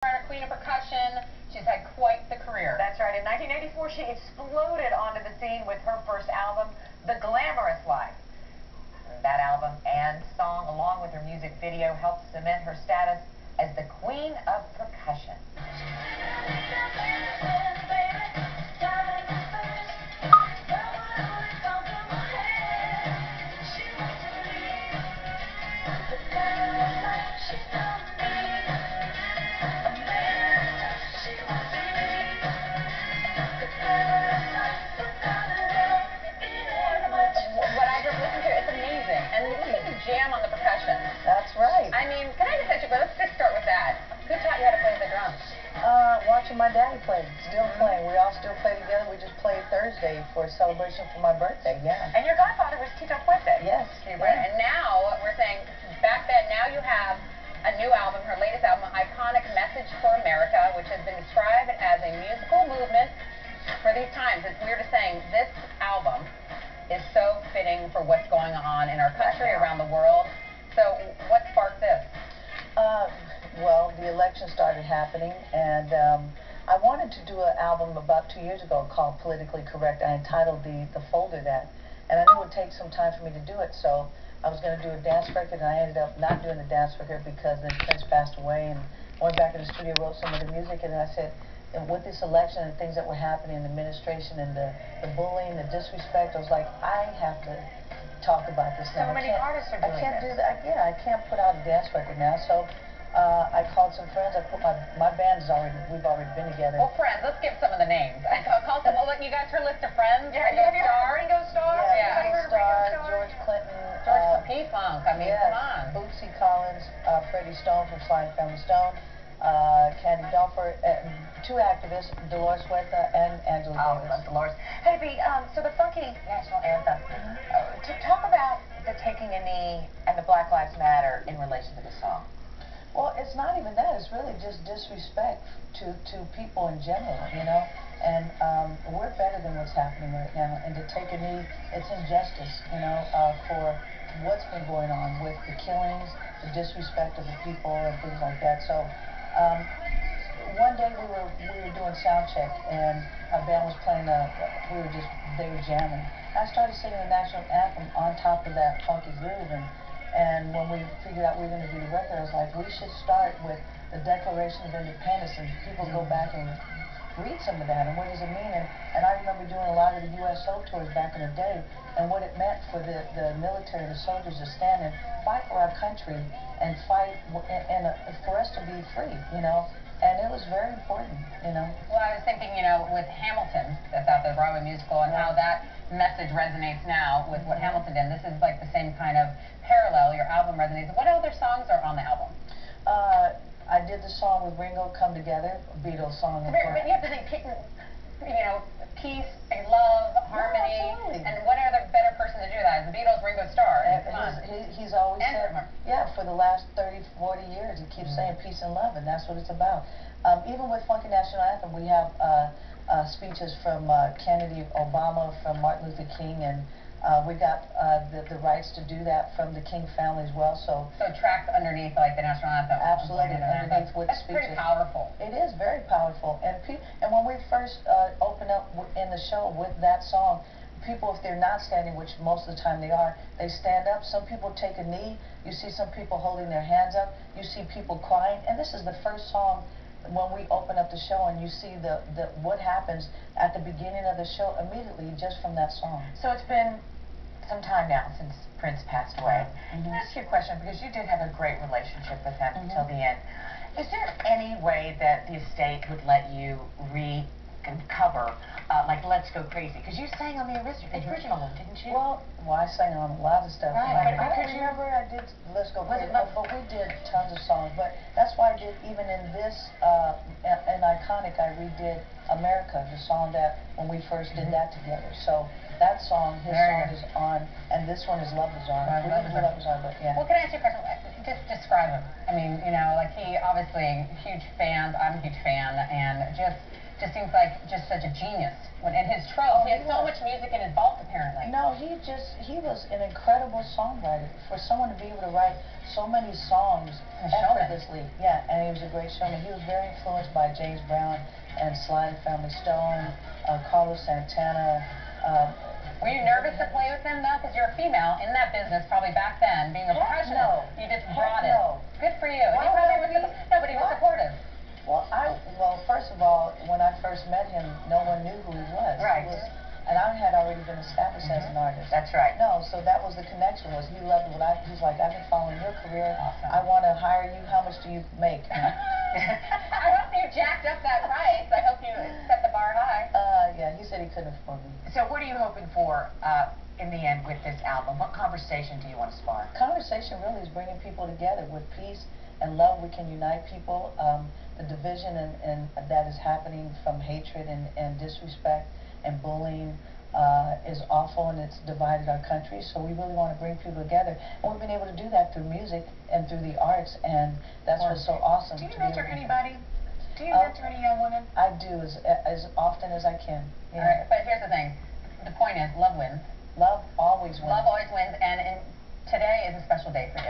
Queen of percussion. She's had quite the career. That's right. In 1984, she exploded onto the scene with her first album, The Glamorous Life. That album and song, along with her music video, helped cement her status as the Queen of Percussion. Jam on the percussion. That's right. I mean, can I just ask you, let's just start with that. Who taught you how to play the drums? Watching my daddy play. Still playing. We all still play together. We just played Thursday for a celebration for my birthday, yeah. And your godfather was Tito Puente. Yes. And now, we're saying, back then, now you have a new album, her latest album, Iconic Message for America, which has been described as a musical movement for these times. It's weird to saying this album is so fitting for what's going on in our country, around the world. So what sparked this? Well, the election started happening, and I wanted to do an album about 2 years ago called Politically Correct. I entitled the folder that, and I knew it would take some time for me to do it, so I was going to do a dance record, and I ended up not doing the dance record because then Prince passed away, and I went back in the studio, wrote some of the music, and then I said, and with this election and things that were happening in the administration and the bullying, the disrespect, I was like, I have to talk about this now. So many artists are doing I can't this. do that. Yeah, I can't put out a dance record now. So I called some friends. I put my band is already, we've already been together. Well, friends, let's give some of the names. I'll call some, you guys her list of friends. Yeah, have you heard Ringo Starr? Yeah, Ringo Starr, George Clinton. George from P-Funk. I mean, come on. Bootsy Collins, Freddie Stone from Flying Family Stone. Candy Dulfer, two activists, Dolores Huerta and Angela Davis. Dolores. Hey, B, so the funky national anthem, to talk about the taking a knee and the Black Lives Matter in relation to the song. Well, it's not even that. It's really just disrespect to people in general, you know. And we're better than what's happening right now. And to take a knee, it's injustice, you know, for what's been going on with the killings, the disrespect of the people, and things like that. So one day we were doing sound check, and our band was playing they were jamming. I started singing the national anthem on top of that funky groove, and when we figured out we were going to do the record, I was like, we should start with the Declaration of Independence, and people go back and read some of that, and what does it mean? And I remember doing a lot of the USO tours back in the day, and what it meant for the military, the soldiers to stand and fight for our country, and fight and for us to be free, you know. And it was very important, you know. Well, I was thinking, you know, with Hamilton, that's out there, the Broadway musical, and how that message resonates now with what Hamilton did. This is like the same kind of parallel. Your album resonates. What other songs are on the album? I did the song with Ringo, Come Together, a Beatles song. But you have to think, you know, peace and love, harmony. Yeah, and what other better person to do that? The Beatles, Ringo Starr. He's always said, yeah, for the last 30, 40 years, he keeps saying peace and love, and that's what it's about. Even with Funky National Anthem, we have speeches from Kennedy, Obama, from Martin Luther King, and we got the rights to do that from the King family as well. So tracks underneath, like the national anthem. Absolutely, underneath with That's speeches. Pretty powerful. It is very powerful, and when we first opened up in the show with that song, people, if they're not standing, which most of the time they are, they stand up. Some people take a knee. You see some people holding their hands up. You see people crying, and this is the first song when we open up the show, and you see what happens at the beginning of the show immediately just from that song. So it's been some time now since Prince passed away. Let me ask you a question, because you did have a great relationship with him until the end. Is there any way that the estate would let you recover, like Let's Go Crazy? Because you sang on the original one, didn't you? Well, I sang on a lot of stuff. Right. I remember I did Let's Go Crazy, but we did tons of songs. But that's why I did, even in this, in Iconic, I redid America, the song that when we first did that together. So that song, his song is on, and this one is Love Bizarre. We didn't do Love Bizarre, but yeah. Well, can I ask you a question? Just describe him. I mean, you know, like he obviously huge fan. I'm a huge fan, and just just seems like just such a genius. In his trove, he had so much music in his vault, apparently. No, he was an incredible songwriter. For someone to be able to write so many songs effortlessly. Yeah, and he was a great showman. He was very influenced by James Brown and Sly and the Family Stone, Carlos Santana. Were you nervous to play with him, though? Because you're a female in that business, probably back then, being a percussionist. No. You just brought it. No. Good for you. He probably was no, but he was supportive. Well, first of all, when I first met him, no one knew who he was. Right. And I had already been established as an artist. That's right. No, so that was the connection. He loved what he's like, I've been following your career. Awesome. I want to hire you. How much do you make? I hope you jacked up that price. I hope you set the bar high. Yeah, he said he couldn't afford me. So what are you hoping for in the end with this album? What conversation do you want to spark? Conversation really is bringing people together with peace and love. We can unite people. The division and that is happening from hatred and disrespect and bullying is awful, and it's divided our country. So we really want to bring people together, and we've been able to do that through music and through the arts, and that's what's so awesome. Do you mentor anybody? Do you mentor any young women? I do, as often as I can. Yeah. All right, but here's the thing. The point is, love wins. Love always wins. Love always wins, and today is a special day for you.